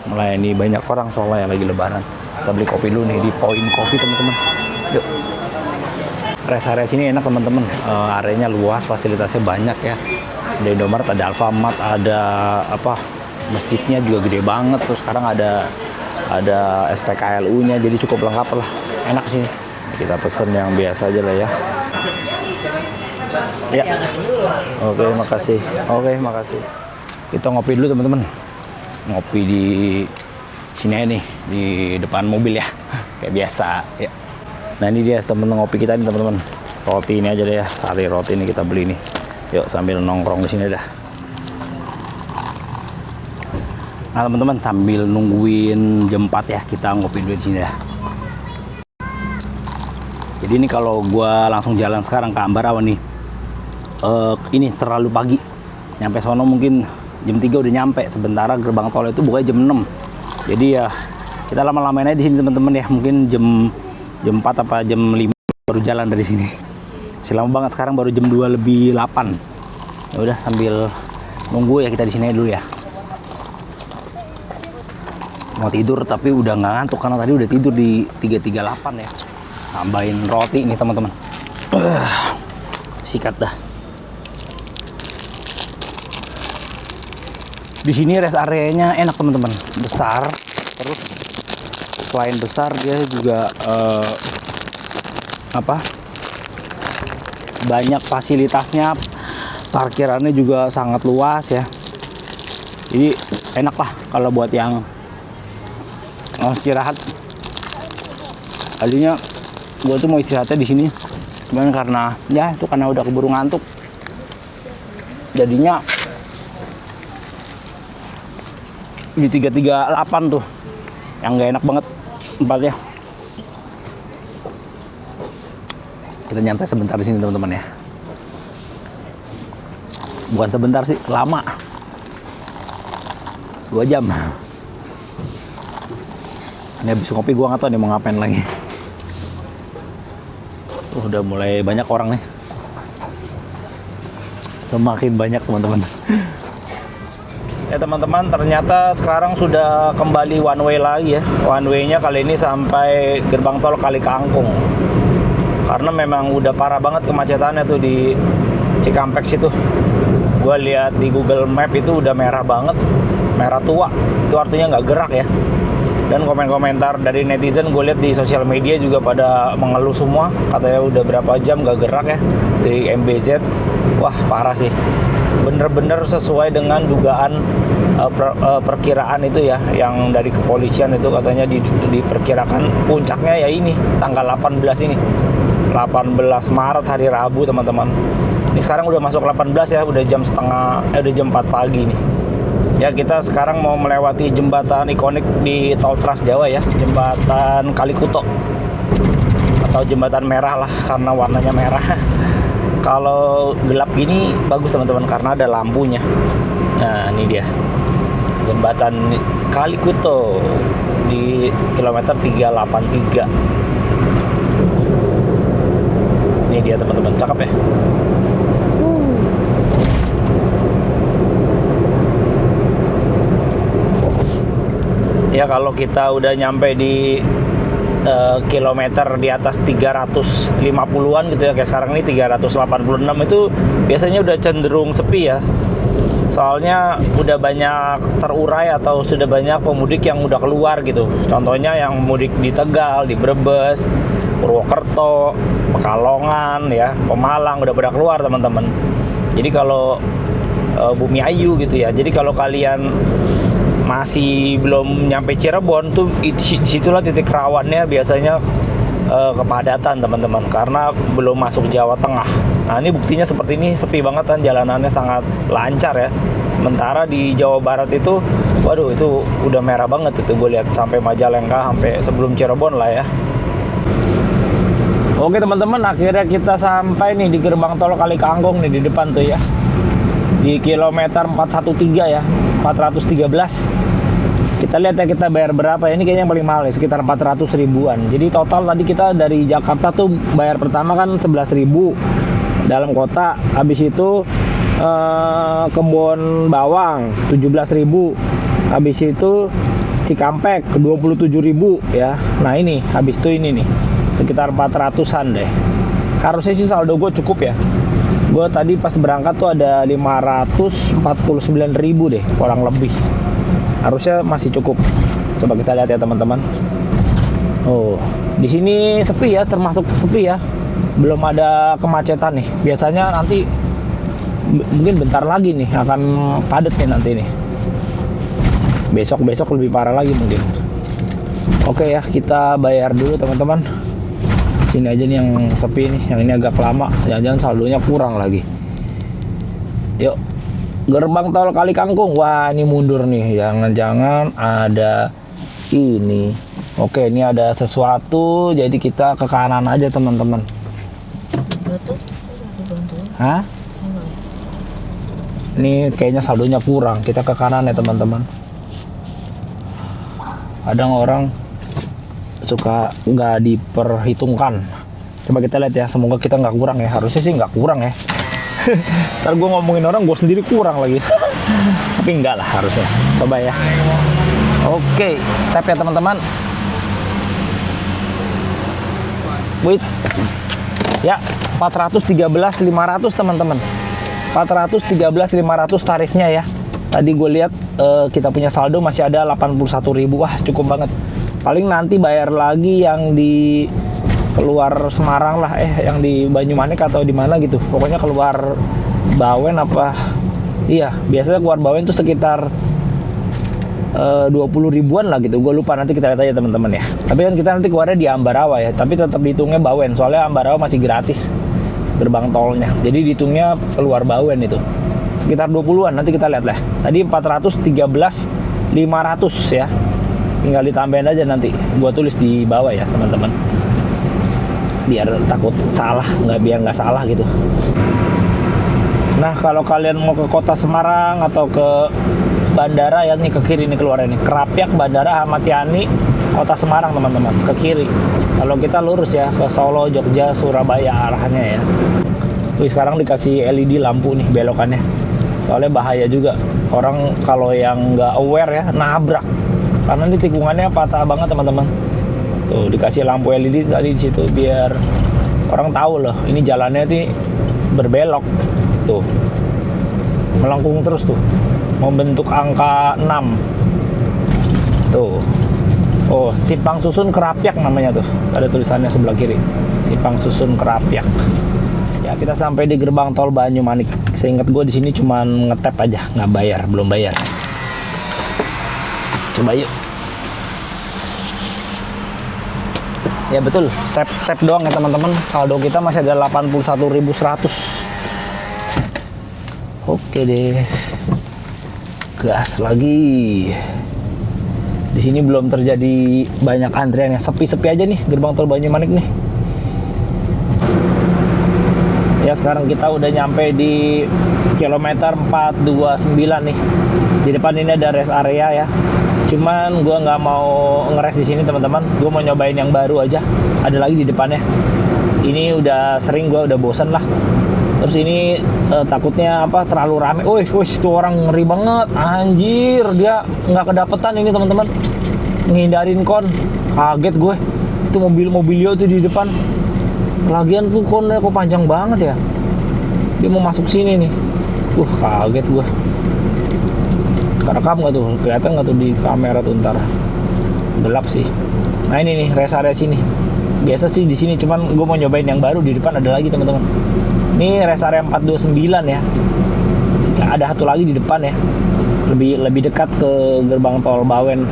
melayani banyak orang soalnya yang lagi lebaran. Kita beli kopi dulu nih di Point Coffee teman-teman. Yuk. Rest area sini enak teman-teman, areanya luas, fasilitasnya banyak ya. Ada Indomaret, ada Alfamart, ada masjidnya juga gede banget. Terus sekarang ada SPKLU-nya, jadi cukup lengkap lah. Enak sih. Kita pesen yang biasa aja lah ya. Ya. Oke, makasih. Kita ngopi dulu teman-teman. Ngopi di sini aja nih, di depan mobil ya. Kayak biasa ya. Nah ini dia teman-teman ngopi kita nih teman-teman. Roti ini aja deh ya, sari roti ini kita beli nih. Yuk sambil nongkrong di sini dah. Nah teman-teman, sambil nungguin jam 4 ya, kita ngopi dulu di sini dah. Jadi ini kalau gua langsung jalan sekarang ke Ambarawa nih, ini terlalu pagi. Nyampe sono mungkin jam 3 udah nyampe. Sementara gerbang tol itu bukanya jam 6. Jadi ya kita lama-lamain aja di sini teman-teman ya. Mungkin jam 4 apa jam 5 baru jalan dari sini. Lama banget, sekarang baru jam 2 lebih 8. Ya udah sambil nunggu ya kita di sini dulu ya. Mau tidur tapi udah nggak ngantuk karena tadi udah tidur di 338 ya. Tambahin roti ini teman-teman. Sikat dah. Di sini rest areanya enak teman-teman, besar. Terus selain besar dia juga banyak fasilitasnya, Parkirannya juga sangat luas ya. Jadi enak lah kalau buat yang mau istirahat. Tadinya gue tuh mau istirahatnya di sini, cuman karena ya itu karena udah keburu ngantuk, jadinya di 338 tuh yang gak enak banget tempatnya. Kita nyantai sebentar di sini teman-teman ya. Bukan sebentar sih, lama. 2 jam. Ini habis ngopi gua nggak tahu nih mau ngapain lagi. Udah mulai banyak orang nih. Semakin banyak teman-teman. Ya teman-teman, ternyata sekarang sudah kembali one way lagi ya. One way-nya kali ini sampai gerbang tol Kali Kangkung. Karena memang udah parah banget kemacetannya tuh di Cikampek situ. Gua lihat di Google Map itu udah merah banget, merah tua. Itu artinya nggak gerak ya. Dan komen-komentar dari netizen gue lihat di sosial media juga pada mengeluh semua, katanya udah berapa jam gak gerak ya di MBZ. Wah parah sih, bener-bener sesuai dengan dugaan perkiraan itu ya, yang dari kepolisian itu katanya diperkirakan puncaknya ya ini tanggal 18 ini, 18 Maret hari Rabu teman-teman. Ini sekarang udah masuk 18 ya, udah jam 4 pagi nih. Ya kita sekarang mau melewati jembatan ikonik di Tol Trans Jawa ya, jembatan Kalikuto atau jembatan merah lah karena warnanya merah. Kalau gelap gini bagus teman-teman karena ada lampunya. Nah ini dia jembatan Kalikuto di kilometer 383. Ini dia teman-teman, cakep ya. Ya kalau kita udah nyampe di kilometer di atas 350-an gitu ya, kayak sekarang ini 386, itu biasanya udah cenderung sepi ya. Soalnya udah banyak terurai atau sudah banyak pemudik yang udah keluar gitu. Contohnya yang mudik di Tegal, di Brebes, Purwokerto, Pekalongan ya, Pemalang udah pada keluar teman-teman. Jadi kalau Bumi Ayu gitu ya. Jadi kalau kalian masih belum nyampe Cirebon tuh, disitulah titik rawannya biasanya kepadatan teman-teman, karena belum masuk Jawa Tengah. Nah ini buktinya seperti ini, sepi banget kan, jalanannya sangat lancar ya. Sementara di Jawa Barat itu, waduh itu udah merah banget itu, gue lihat sampai Majalengka, sampai sebelum Cirebon lah ya. Oke teman-teman, akhirnya kita sampai nih di gerbang tol Kali Kangkung nih di depan tuh ya, di kilometer 413 ya, 413. Kita lihat ya kita bayar berapa ya. Ini kayaknya yang paling mahal ya, sekitar 400 ribuan. Jadi total tadi kita dari Jakarta tuh bayar pertama kan 11.000 dalam kota. Habis itu Kebon Bawang 17.000. Habis itu Cikampek 27.000 ya. Nah ini habis itu ini nih sekitar 400-an deh. Harusnya sih saldo gue cukup ya. Gue tadi pas berangkat tuh ada 549.000 deh kurang lebih. Harusnya masih cukup. Coba kita lihat ya teman-teman. Oh, di sini sepi ya, termasuk sepi ya. Belum ada kemacetan nih. Biasanya nanti mungkin bentar lagi nih akan padat nih nanti nih. Besok lebih parah lagi mungkin. Oke ya, kita bayar dulu teman-teman. Sini aja nih yang sepi nih, yang ini agak lama. Jangan-jangan saldonya kurang lagi. Yuk. Gerbang tol Kali Kangkung. Wah, ini mundur nih. Jangan-jangan ada ini. Oke, ini ada sesuatu. Jadi kita ke kanan aja, teman-teman. Hah? Ini kayaknya saldonya kurang. Kita ke kanan ya, teman-teman. Kadang orang suka nggak diperhitungkan. Coba kita lihat ya. Semoga kita nggak kurang ya. Harusnya sih nggak kurang ya. Ntar gue ngomongin orang, gue sendiri kurang lagi. Tapi enggak lah harusnya. Coba ya. Oke, tap ya teman-teman. Wait. Ya, 413.500 teman-teman. 413.500 tarifnya ya. Tadi gue lihat kita punya saldo masih ada 81.000. Wah, cukup banget. Paling nanti bayar lagi yang di keluar Semarang lah, yang di Banyumanik atau di mana gitu. Pokoknya keluar Bawen apa? Iya, biasanya keluar Bawen tuh sekitar 20 ribuan lah gitu. Gue lupa, nanti kita lihat aja teman-teman ya. Tapi kan kita nanti keluarnya di Ambarawa ya. Tapi tetap dihitungnya Bawen, soalnya Ambarawa masih gratis gerbang tolnya. Jadi dihitungnya keluar Bawen itu. Sekitar 20-an, nanti kita lihat lah. Tadi 413.500 ya. Tinggal ditambahin aja nanti. Gue tulis di bawah ya teman-teman. Biar takut salah, biar nggak salah gitu. Nah, kalau kalian mau ke kota Semarang atau ke bandara ya, nih ke kiri nih keluarnya nih. Krapyak, Bandara Ahmad Yani, kota Semarang teman-teman, ke kiri. Kalau kita lurus ya ke Solo, Jogja, Surabaya arahnya ya. Tuh sekarang dikasih LED lampu nih belokannya. Soalnya bahaya juga. Orang kalau yang nggak aware ya nabrak. Karena ini tikungannya patah banget teman-teman. Tuh dikasih lampu LED tadi di situ biar orang tahu loh, ini jalannya nih berbelok. Tuh melengkung terus tuh, membentuk angka 6 tuh. Oh, Simpang Susun Krapyak namanya tuh, ada tulisannya sebelah kiri, Simpang Susun Krapyak ya. Kita sampai di gerbang tol Banyumanik. Seingat gue di sini cuman ngetap aja, nggak bayar, belum bayar. Coba yuk. Ya betul, tap doang ya teman-teman. Saldo kita masih ada 81.100. Oke deh, gas lagi. Di sini belum terjadi banyak antrian ya, sepi-sepi aja nih gerbang tol Banyumanik nih. Ya sekarang kita udah nyampe di kilometer 429 nih. Di depan ini ada rest area ya. Cuman gua nggak mau ngeres di sini teman-teman. Gua mau nyobain yang baru aja. Ada lagi di depannya. Ini udah sering, gua udah bosan lah. Terus ini takutnya apa terlalu rame. Wih, itu orang ngeri banget. Anjir, dia nggak kedapetan ini teman-teman. Ngehindarin kon. Kaget gue. Itu mobilio tuh di depan. Lagian tuh konnya kok panjang banget ya. Dia mau masuk sini nih. Kaget gue. Kerekam nggak tuh? Kelihatan nggak tuh di kamera tuh ntar? Gelap sih. Nah ini nih rest area sini. Biasa sih di sini, cuman gue mau nyobain yang baru. Di depan ada lagi teman-teman. Ini rest area 429 ya. Ada satu lagi di depan ya. Lebih dekat ke gerbang tol Bawen.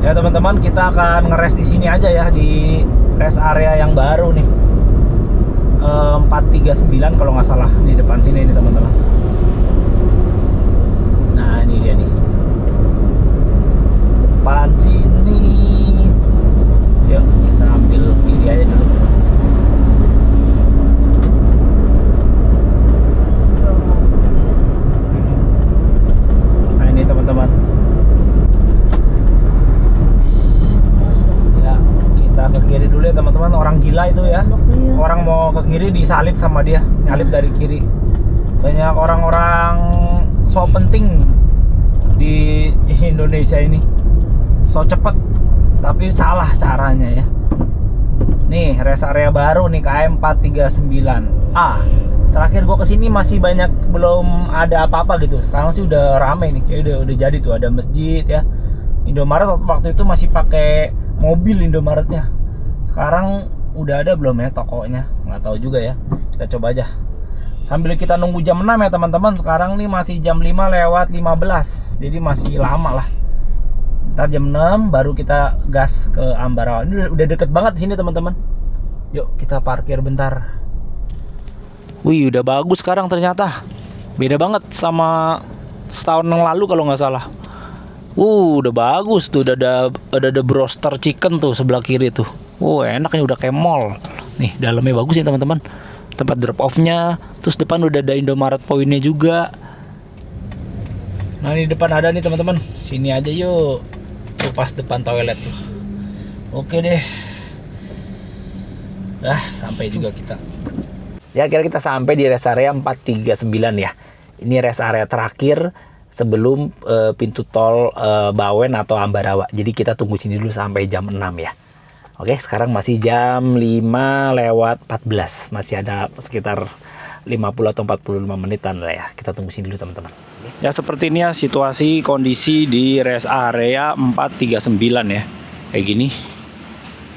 Ya teman-teman, kita akan ngeres di sini aja ya, di rest area yang baru nih. 439 kalau nggak salah, di depan sini nih teman-teman. Nah ini dia nih, depan sini. Yuk kita ambil kiri aja dulu. Nah ini teman-teman. Ya kita ke kiri dulu ya teman-teman. Orang gila itu ya. Orang mau ke kiri disalip sama dia, nyalip dari kiri. Banyak orang-orang so penting di Indonesia ini, so cepet tapi salah caranya ya. Nih rest area baru nih, KM 439A. Terakhir gua kesini masih banyak, belum ada apa-apa gitu. Sekarang sih udah rame nih, kayak udah jadi tuh, ada masjid ya. Indomaret waktu itu masih pakai mobil Indomaretnya. Sekarang udah ada belum ya tokonya? Nggak tahu juga ya. Kita coba aja. Sambil kita nunggu jam 6 ya teman-teman. Sekarang nih masih jam 5:15. Jadi masih lama lah. Ntar jam 6 baru kita gas ke Ambarawa. Ini udah deket banget di sini teman-teman. Yuk kita parkir bentar. Wih udah bagus sekarang ternyata. Beda banget sama setahun yang lalu kalau nggak salah. Udah bagus tuh. Udah ada broster chicken tuh sebelah kiri tuh. Enak nih, udah kayak mall. Nih dalamnya bagus ya teman-teman. Tempat drop off-nya. Terus depan udah ada Indomaret poinnya juga. Nah ini depan ada nih teman-teman. Sini aja yuk. Tuh pas depan toilet tuh. Oke deh. Sampai juga kita. Ya akhirnya kita sampai di rest area 439 ya. Ini rest area terakhir sebelum pintu tol Bawen atau Ambarawa. Jadi kita tunggu sini dulu sampai jam 6 ya. Oke, sekarang masih jam 5:14. Masih ada sekitar 50 atau 45 menitan lah ya. Kita tunggu sini dulu teman-teman. Ya seperti ini ya situasi kondisi di rest area 439 ya. Kayak gini.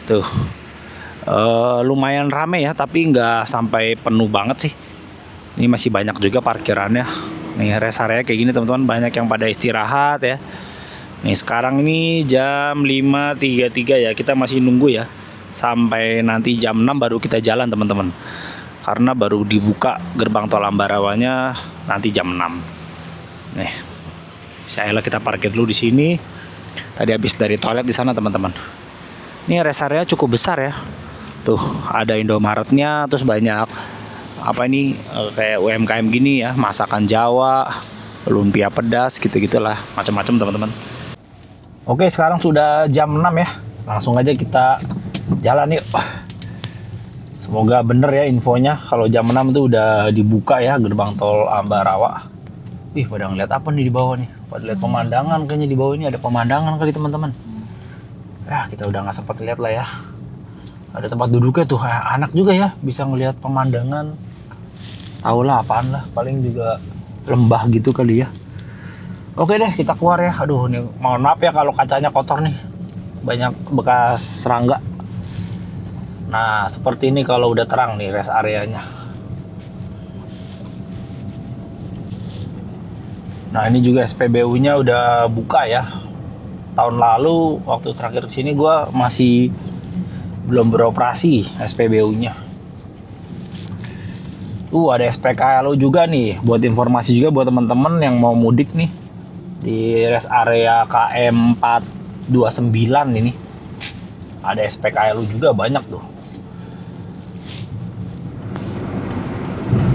Tuh. Lumayan rame ya, tapi nggak sampai penuh banget sih. Ini masih banyak juga parkirannya. Nih rest area kayak gini teman-teman, banyak yang pada istirahat ya. Nih sekarang ini jam 5.33 ya, kita masih nunggu ya. Sampai nanti jam 6 baru kita jalan teman-teman. Karena baru dibuka gerbang tol Ambarawanya nanti jam 6. Nih. Saya kita parkir dulu di sini. Tadi habis dari toilet di sana teman-teman. Ini rest area cukup besar ya. Tuh, ada Indomaretnya, terus banyak apa ini kayak UMKM gini ya, masakan Jawa, lumpia pedas gitu-gitulah, macam-macam teman-teman. Oke, sekarang sudah jam 6 ya. Langsung aja kita jalan yuk. Semoga bener ya infonya kalau jam 6 itu udah dibuka ya gerbang tol Ambarawa. Ih, pada ngeliat apa nih di bawah nih? Pada lihat pemandangan kayaknya di bawah ini ada pemandangan kali teman-teman. Ya, kita udah nggak sempat lihat lah ya. Ada tempat duduknya tuh, anak juga ya bisa ngelihat pemandangan. Tahu lah apaan lah, paling juga lembah gitu kali ya. Oke deh, kita keluar ya. Aduh, nih mohon maaf ya kalau kacanya kotor nih, banyak bekas serangga. Nah seperti ini kalau udah terang nih rest areanya. Nah ini juga SPBU-nya udah buka ya. Tahun lalu waktu terakhir kesini gue masih belum beroperasi SPBU-nya. Ada SPKLU juga nih, buat informasi juga buat teman-teman yang mau mudik nih di rest area KM 429 ini. Ada SPKLU juga banyak tuh.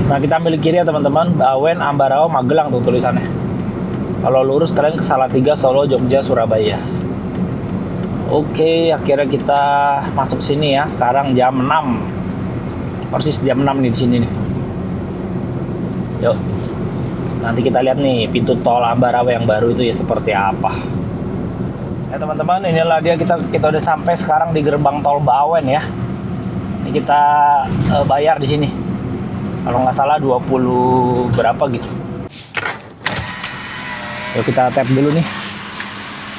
Nah kita ambil kiri ya teman-teman, Bawen, Ambarawa, Magelang tuh tulisannya. Kalau lurus kalian ke Salatiga, Solo, Jogja, Surabaya. Oke, akhirnya kita masuk sini ya. Sekarang jam 6. Persis jam 6 nih di sini nih. Yuk. Nanti kita lihat nih pintu tol Ambarawa yang baru itu ya seperti apa. Ya teman-teman, inilah dia kita udah sampai sekarang di gerbang tol Bawen ya. Ini kita bayar di sini. Kalau nggak salah 20 berapa gitu. Yuk kita tap dulu nih.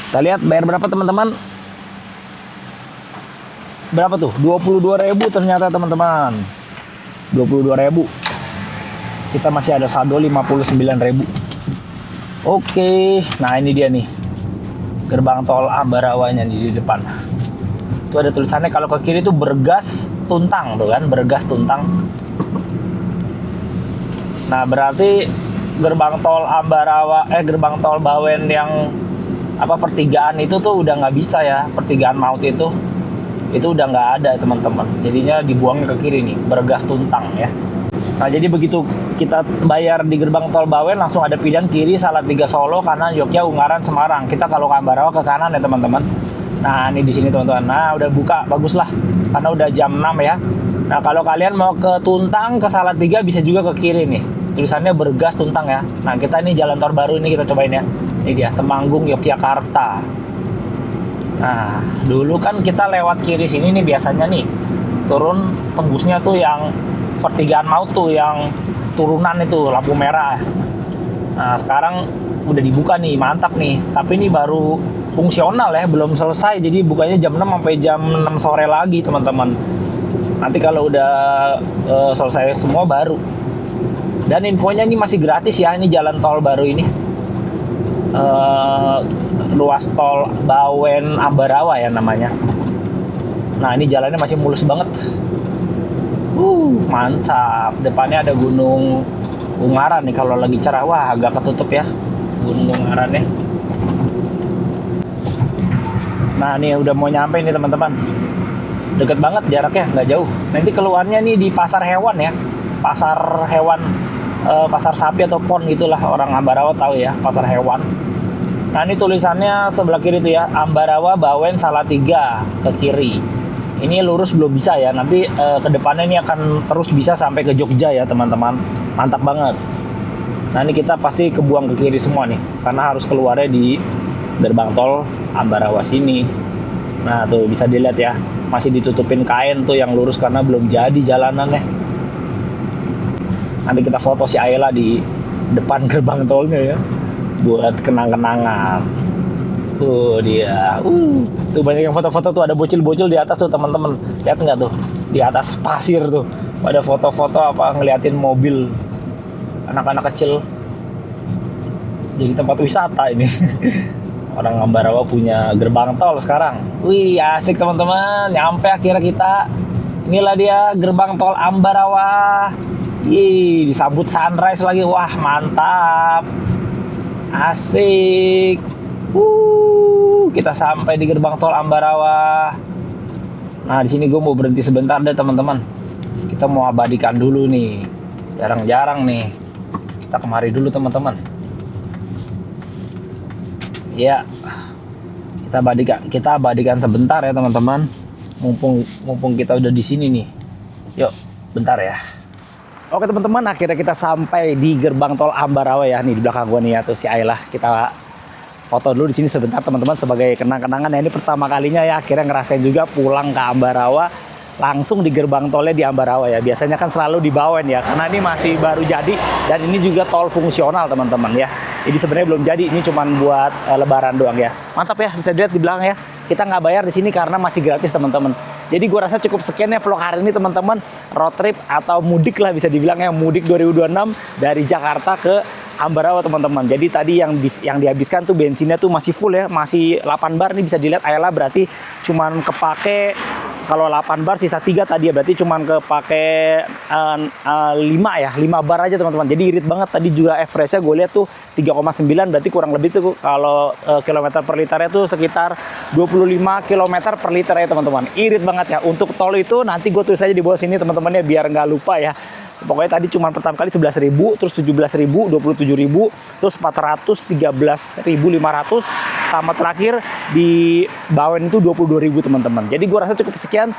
Kita lihat bayar berapa teman-teman. Berapa tuh? 22.000 ternyata teman-teman. 22.000. Kita masih ada saldo 59.000. Oke, nah ini dia nih. Gerbang tol Ambarawanya di depan. Tuh ada tulisannya kalau ke kiri tuh Bergas Tuntang tuh kan, Bergas Tuntang. Nah, berarti gerbang tol gerbang tol Bawen yang pertigaan itu tuh udah nggak bisa ya, pertigaan maut itu udah nggak ada teman-teman. Jadinya dibuangnya ke kiri nih, Bergas Tuntang ya. Nah jadi begitu kita bayar di gerbang tol Bawen langsung ada pilihan kiri Salatiga Solo, kanan Yogyakarta, Ungaran, Semarang. Kita kalau ke Ambarawa ke kanan ya teman-teman. Nah ini di sini teman-teman. Nah udah buka, bagus lah karena udah jam 6 ya. Nah kalau kalian mau ke Tuntang, ke Salatiga bisa juga ke kiri nih. Tulisannya Bergas Tuntang ya. Nah kita ini jalan tol baru ini kita cobain ya. Ini dia Temanggung Yogyakarta. Nah dulu kan kita lewat kiri sini nih biasanya nih turun tembusnya tuh yang pertigaan maut tuh yang turunan itu lampu merah. Nah sekarang udah dibuka nih, mantap nih. Tapi ini baru fungsional ya, belum selesai. Jadi bukanya jam 6 sampai jam 6 sore lagi teman-teman. Nanti kalau udah selesai semua baru. Dan infonya ini masih gratis ya, ini jalan tol baru ini. Ruas tol Bawen Ambarawa ya namanya. Nah ini jalannya masih mulus banget. Mantap. Depannya ada Gunung Ungaran nih kalau lagi cerah. Wah agak ketutup ya Gunung Ungarannya. Nah ini udah mau nyampe nih teman-teman. Deket banget jaraknya, nggak jauh. Nanti keluarnya nih di pasar hewan ya. Pasar hewan, pasar sapi atau pon gitulah, orang Ambarawa tahu ya, pasar hewan. Nah ini tulisannya sebelah kiri tuh ya, Ambarawa, Bawen, Salatiga ke kiri. Ini lurus belum bisa ya, nanti ke depannya ini akan terus bisa sampai ke Jogja ya teman-teman. Mantap banget. Nah ini kita pasti kebuang ke kiri semua nih, karena harus keluarnya di gerbang tol Ambarawa sini. Nah tuh bisa dilihat ya, masih ditutupin kain tuh yang lurus karena belum jadi jalanannya. Nanti kita foto si Ayla di depan gerbang tolnya ya, buat kenang-kenangan. Dia. Tuh banyak yang foto-foto tuh, ada bocil-bocil di atas tuh teman-teman. Lihat nggak tuh? Di atas pasir tuh. Ada foto-foto ngeliatin mobil anak-anak kecil. Jadi tempat wisata ini. Orang Ambarawa punya gerbang tol sekarang. Wih, asik teman-teman. Nyampe akhirnya kita. Inilah dia gerbang tol Ambarawa. Ih, disambut sunrise lagi. Wah, mantap. Asik. Kita sampai di gerbang tol Ambarawa. Nah, di sini gue mau berhenti sebentar deh teman-teman. Kita mau abadikan dulu nih. Jarang-jarang nih. Kita kemari dulu teman-teman. Ya, kita abadikan sebentar ya teman-teman. Mumpung kita udah di sini nih. Yuk, bentar ya. Oke teman-teman, akhirnya kita sampai di gerbang tol Ambarawa ya. Nih di belakang gua nih ya tuh si Ayla. Kita foto dulu di sini sebentar teman-teman sebagai kenang-kenangan ya. Ini pertama kalinya ya akhirnya ngerasain juga pulang ke Ambarawa langsung di gerbang tolnya di Ambarawa ya. Biasanya kan selalu di Bawen ya, karena ini masih baru jadi dan ini juga tol fungsional teman-teman ya. Jadi sebenarnya belum jadi, ini cuma buat lebaran doang ya. Mantap ya, bisa dilihat di belakang ya. Kita nggak bayar di sini karena masih gratis teman-teman. Jadi gua rasa cukup sekian ya vlog hari ini teman-teman. Road trip atau mudik lah bisa dibilang ya, mudik 2026 dari Jakarta ke Ambarawa teman-teman. Jadi tadi yang dihabiskan tuh bensinnya tuh masih full ya, masih 8 bar nih bisa dilihat Ayla, berarti cuman kepake kalau 8 bar sisa 3 tadi ya, berarti cuman kepake 5 ya, 5 bar aja teman-teman. Jadi irit banget tadi juga average-nya gue lihat tuh 3,9, berarti kurang lebih tuh kalau kilometer per liternya tuh sekitar 25 kilometer per liter ya teman-teman. Irit banget ya. Untuk tol itu nanti gue tulis aja di bawah sini teman-teman ya biar nggak lupa ya. Pokoknya tadi cuma pertama kali 11.000, terus 17.000, 27.000, terus 413.500, sama terakhir di Bawen itu 22.000 teman-teman. Jadi gua rasa cukup sekian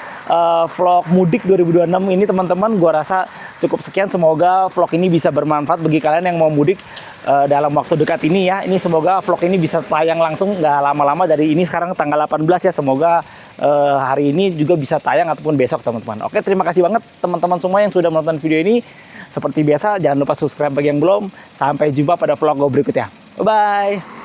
vlog mudik 2026 ini teman-teman. Gua rasa cukup sekian, semoga vlog ini bisa bermanfaat bagi kalian yang mau mudik dalam waktu dekat ini ya. Ini semoga vlog ini bisa tayang langsung nggak lama-lama dari ini, sekarang tanggal 18 ya. Semoga hari ini juga bisa tayang ataupun besok teman-teman. Oke, terima kasih banget teman-teman semua yang sudah menonton video ini. Seperti biasa jangan lupa subscribe bagi yang belum. Sampai jumpa pada vlog gue berikutnya. Bye bye.